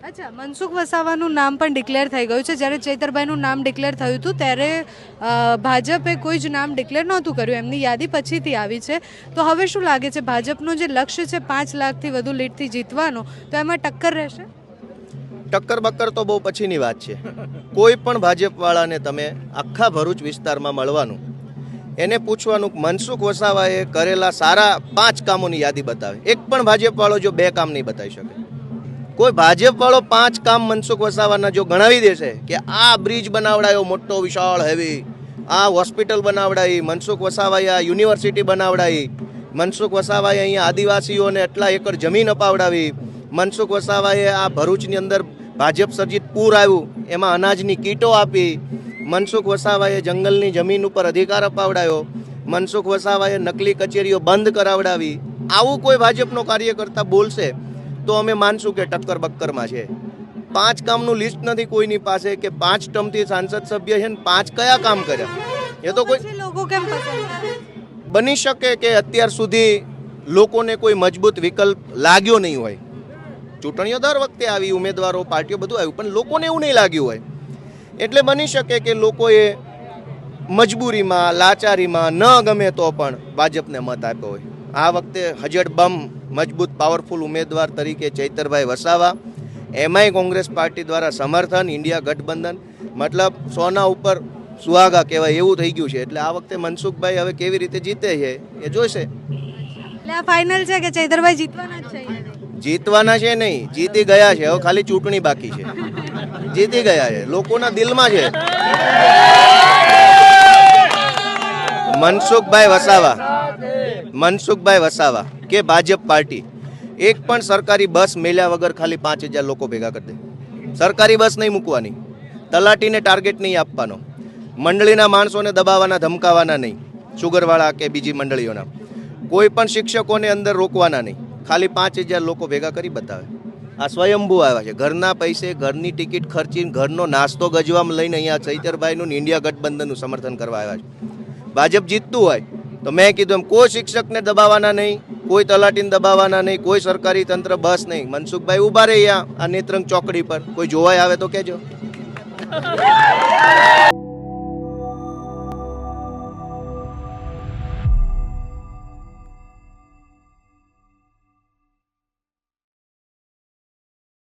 અચ્છા, મનસુખ વસાવાનું નામ પણ ડિક્લેર થઈ ગયું છે. જ્યારે ચૈતરભાઈનું નામ ડિક્લેર થયું હતું ત્યારે ભાજપે કોઈ જ નામ ડિક્લેર નહોતું કર્યું, એમની યાદી પછીથી આવી છે. તો હવે શું લાગે છે, ભાજપનું જે લક્ષ્ય છે 5 લાખથી વધુ લીડથી જીતવાનો, તો એમાં ટક્કર રહેશે? ટક્કર બક્કર તો બહુ પછીની વાત છે. કોઈ પણ ભાજપવાળાને તમે આખા ભરૂચ વિસ્તારમાં મળવાનું, એને પૂછવાનું કે મનસુખ વસાવાએ કરેલા સારા 5 કામોની યાદી બતાવે. એક પણ ભાજપવાળો જો 2 કામ નહીં બતાવી શકે. કોઈ ભાજપવાળો 5 કામ મનસુખ વસાવાના જો ગણાવી દેશે કે આ બ્રિજ બનાવડાયો મોટો વિશાળ હેવી, આ હોસ્પિટલ બનાવડાવી, મનસુખ વસાવાએ આ યુનિવર્સિટી બનાવડાવી, મનસુખ વસાવાએ અહીંયા આદિવાસીઓને એટલા એકર જમીન અપાવડાવી, મનસુખ વસાવાએ આ ભરૂચની અંદર ભાજપ સર્જિત પૂર આવ્યું એમાં અનાજની કીટો આપી, મનસુખ વસાવાએ જંગલની જમીન ઉપર અધિકાર અપાવડાયો, મનસુખ વસાવાએ નકલી કચેરીઓ બંધ કરાવડાવી. આવું કોઈ ભાજપનો કાર્યકર્તા બોલશે તો અમે માનશું કે ટક્કર બક્કરમાં છે. 5 કામનું લિસ્ટ નથી કોઈની પાસે કે 5 ટર્મથી સાંસદ સભ્ય છે ને 5 કયા કામ કર્યા. એ તો કોઈ લોકો કેમ પસંદ કરે? બની શકે કે અત્યાર સુધી લોકોને કોઈ મજબૂત વિકલ્પ લાગ્યો નહીં હોય. ચૂંટણીઓ દર વખતે આવી, ઉમેદવારો પાર્ટીઓ બધું આવ્યું, પણ લોકોને એવું નહીં લાગ્યું હોય. એટલે બની શકે કે લોકોએ મજબૂરીમાં લાચારીમાં ન ગમે તો પણ ભાજપને મત આપ્યો હોય. આ વખતે હજડબમ મજબૂત પાવરફુલ ઉમેદવાર તરીકે ચૈતરભાઈ વસાવા, એમાંય કોંગ્રેસ પાર્ટી દ્વારા સમર્થન, ઇન્ડિયા ગઠબંધન, મતલબ સોના ઉપર સુહાગા કહેવાય એવું થઈ ગયું છે. એટલે આ વખતે મનસુખભાઈ હવે કેવી રીતે જીતે છે એ જોઈશે. એટલે આ ફાઇનલ છે કે ચૈતરભાઈ જીતવાના જ છે? જીતવાના છે નહીં, જીતી ગયા છે. હવે ખાલી ચૂંટણી બાકી છે. જીતી ગયા છે, લોકોના દિલમાં છે. મનસુખભાઈ વસાવા કે ભાજપ પાર્ટી એક પણ સરકારી બસ મેલ્યા વગર ખાલી 5000 લોકો ભેગા કરી દે. સરકારી બસ નહીં મૂકવાની, તલાટીને ટાર્ગેટ નહીં આપવાનો, મંડળીના માણસોને દબાવવાના ધમકાવાના નહીં, સુગરવાળા કે બીજી મંડળીઓના, કોઈ પણ શિક્ષકોને અંદર રોકવાના નહીં, ખાલી 5000 લોકો ભેગા કરી બતાવે. આ સ્વયંભૂ આવ્યા છે, ઘરના પૈસે ઘરની ટિકિટ ખર્ચીને ઘરનો નાસ્તો ગજવામાં લઈને અહીંયા ચૈતરભાઈનું ઇન્ડિયા ગઠબંધનનું સમર્થન કરવા આવ્યા છે. ભાજપ જીતતું હોય તો મેં કીધું એમ કોઈ શિક્ષકને દબાવવાના નહીં, કોઈ તલાટીને દબાવવાના નહીં, કોઈ સરકારી તંત્ર બસ નહીં. મનસુખભાઈ ઉભા રહે અહીંયા આ નેત્રંગ ચોકડી પર, કોઈ જોવાય આવે તો કહેજો.